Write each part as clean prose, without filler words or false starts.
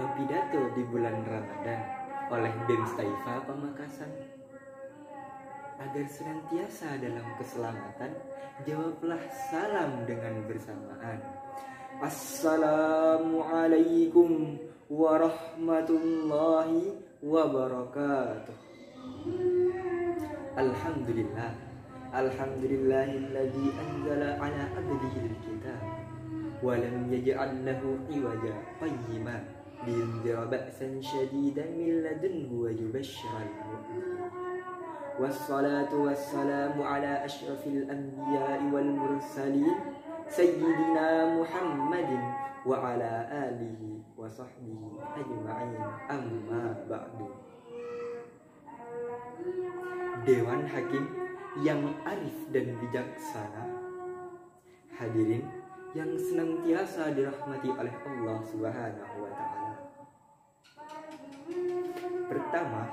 sebuah pidato di bulan Ramadan oleh BEM Taifa Pamekasan. Agar senantiasa dalam keselamatan, jawablah salam dengan bersamaan. Assalamualaikum warahmatullahi wabarakatuh. Alhamdulillah, alhamdulillahilladzi anzala ala abdihil kitab wa lam yaj'al lahu iwaja qayyima liyunzira ba'san syadidan min ladunhu wa yubashshiral mu'minin. Wassalatu wassalamu ala asyrafil anbiya'i wal mursalin sayyidina Muhammadin wa ala alihi wa sahbihi ajma'in, amma ba'du. Dewan Hakim yang arif dan bijaksana, hadirin yang senantiasa dirahmati oleh Allah Subhanahu wa ta'ala. Pertama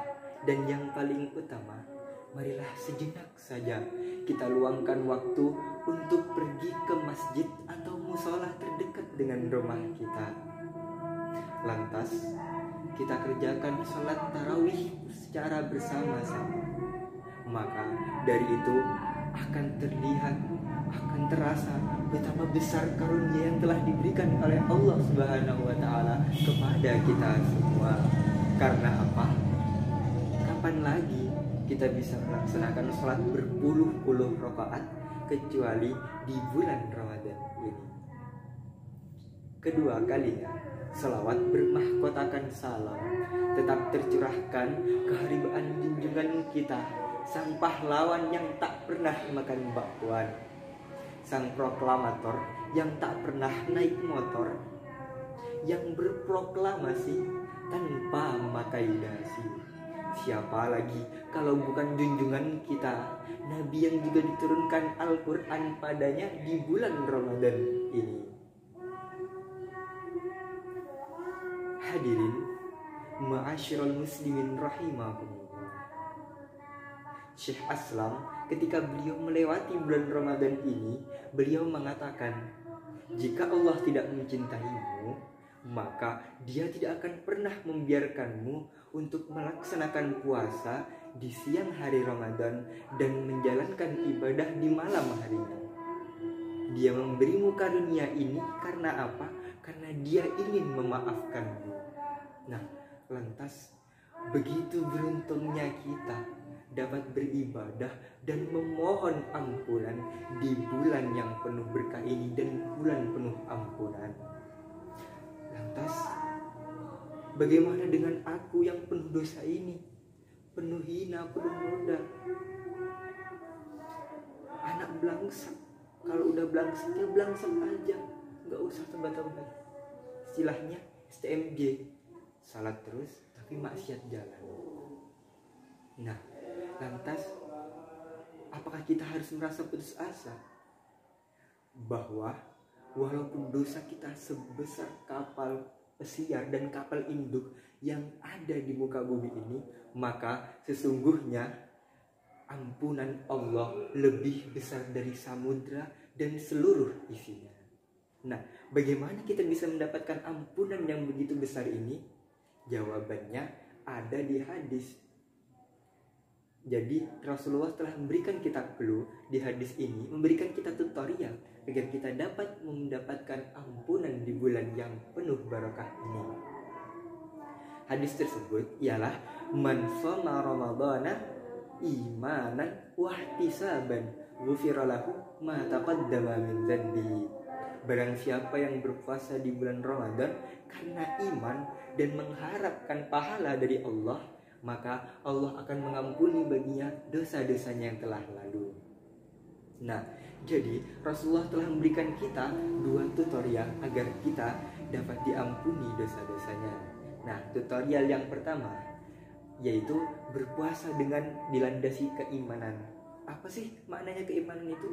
dan yang paling utama, marilah sejenak saja kita luangkan waktu untuk pergi ke masjid atau musola terdekat dengan rumah kita. Lantas kita kerjakan sholat tarawih secara bersama-sama. Maka dari itu akan terlihat, akan terasa betapa besar karunia yang telah diberikan oleh Allah Subhanahu wa ta'ala kepada kita semua. Karena apa? Kapan lagi kita bisa melaksanakan sholat berpuluh-puluh rakaat kecuali di bulan Ramadan ini? Kedua kalinya, selawat bermahkotakan salam tetap tercurahkan keharibaan junjungan kita, sang pahlawan yang tak pernah makan bakwan, sang proklamator yang tak pernah naik motor, yang berproklamasi tanpa memakai dasi. Siapa lagi kalau bukan junjungan kita, Nabi yang juga diturunkan Al-Quran padanya di bulan Ramadan ini. Hadirin ma'asyiral muslimin rahimakumullah. Syekh Aslam ketika beliau melewati bulan Ramadan ini, beliau mengatakan, jika Allah tidak mencintaimu, maka Dia tidak akan pernah membiarkanmu untuk melaksanakan puasa di siang hari Ramadan dan menjalankan ibadah di malam harinya. Dia memberimu karunia ini karena apa? Karena Dia ingin memaafkanmu. Nah, lantas begitu beruntungnya kita dapat beribadah dan memohon ampunan di bulan yang penuh berkah ini dan bulan penuh ampunan. Lantas bagaimana dengan aku yang penuh dosa ini, penuh hina, penuh noda, anak belangsak? Kalau udah belangsak ya belangsak aja, nggak usah tebak-tebak. Istilahnya STMJ, salat terus tapi maksiat jalan. Nah, lantas apakah kita harus merasa putus asa bahwa walaupun dosa kita sebesar kapal pesiar dan kapal induk yang ada di muka bumi ini, maka sesungguhnya ampunan Allah lebih besar dari samudra dan seluruh isinya. Nah, bagaimana kita bisa mendapatkan ampunan yang begitu besar ini? Jawabannya ada di hadis. Jadi Rasulullah telah memberikan kita clue di hadis ini, memberikan kita tutorial agar kita dapat mendapatkan ampunan di bulan yang penuh barakah ini. Hadis tersebut ialah man shoma ramadhana imanan wa ihtisaban ghufira lahu ma taqaddama min dzanbihi. Barang siapa yang berpuasa di bulan Ramadan karena iman dan mengharapkan pahala dari Allah, maka Allah akan mengampuni baginya dosa-dosanya yang telah lalu. Nah, jadi Rasulullah telah memberikan kita dua tutorial agar kita dapat diampuni dosa-dosanya. Nah, tutorial yang pertama yaitu berpuasa dengan dilandasi keimanan. Apa sih maknanya keimanan itu?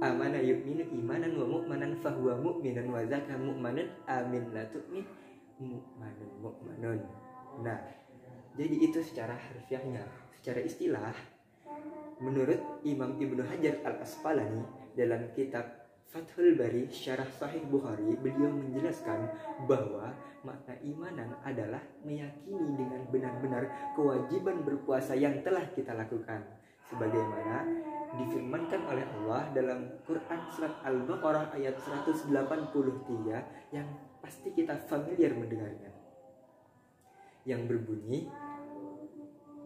Amana yu'minu imanan wa mu'manan fahuwa mu'minan wa zaka mu'manun amin la tu'min mu'manun mu'manun. Nah, jadi itu secara harfiahnya. Secara istilah, menurut Imam Ibnu Hajar Al-Asqalani dalam kitab Fathul Bari Syarah Sahih Bukhari, beliau menjelaskan bahwa makna imanan adalah meyakini dengan benar-benar kewajiban berpuasa yang telah kita lakukan, sebagaimana difirmankan oleh Allah dalam Quran surat Al-Baqarah ayat 183 yang pasti kita familiar mendengarnya, yang berbunyi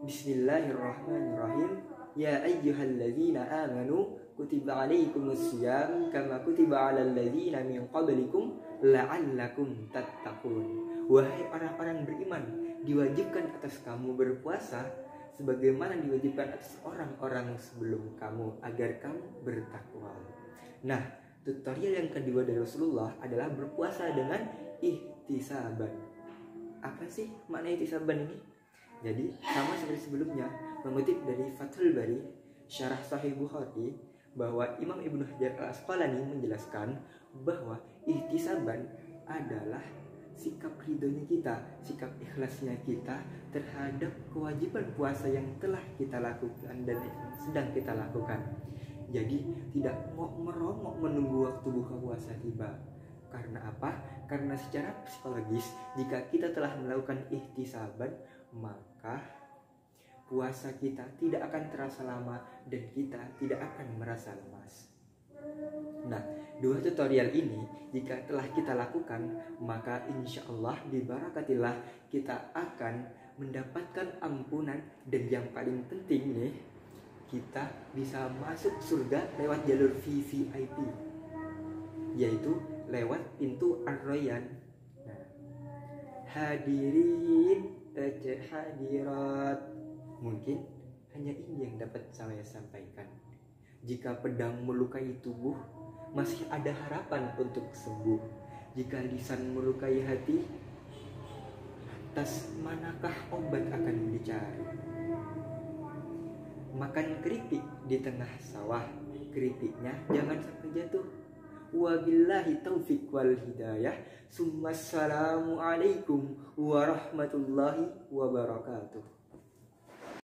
Bismillahirrahmanirrahim, ya ayyuhalladzina amanu kutiba alaikumussyam kama kutiba alal ladzina min qablikum la'allakum tattaqun. Wahai orang-orang beriman, diwajibkan atas kamu berpuasa sebagaimana diwajibkan atas orang-orang sebelum kamu agar kamu bertakwa. Nah, tutorial yang kedua dari Rasulullah adalah berpuasa dengan ihtisaban. Apa sih makna ihtisaban ini? Jadi sama seperti sebelumnya, mengutip dari Fathul Bari Syarah Sahih Bukhari, bahwa Imam Ibnu Hajar Al-Asqalani menjelaskan bahwa ihtisaban adalah sikap ridhonya kita, sikap ikhlasnya kita terhadap kewajiban puasa yang telah kita lakukan dan sedang kita lakukan. Jadi tidak merongok menunggu waktu buka puasa tiba. Karena apa? Karena secara psikologis jika kita telah melakukan ihtisaban, maka puasa kita tidak akan terasa lama dan kita tidak akan merasa lemas. Nah, dua tutorial ini jika telah kita lakukan, maka insya Allah dibarakatillah kita akan mendapatkan ampunan, dan yang paling penting nih, kita bisa masuk surga lewat jalur VVIP, yaitu lewat pintu Ar-Rayyan. Nah, hadirin hadirat, mungkin hanya ini yang dapat saya sampaikan. Jika pedang melukai tubuh, masih ada harapan untuk sembuh. Jika lisan melukai hati, lantas manakah obat akan dicari? Makan keripik di tengah sawah, keripiknya jangan sampai jatuh. Wabillahi taufiq wal hidayah. Assalamualaikum warahmatullahi wabarakatuh.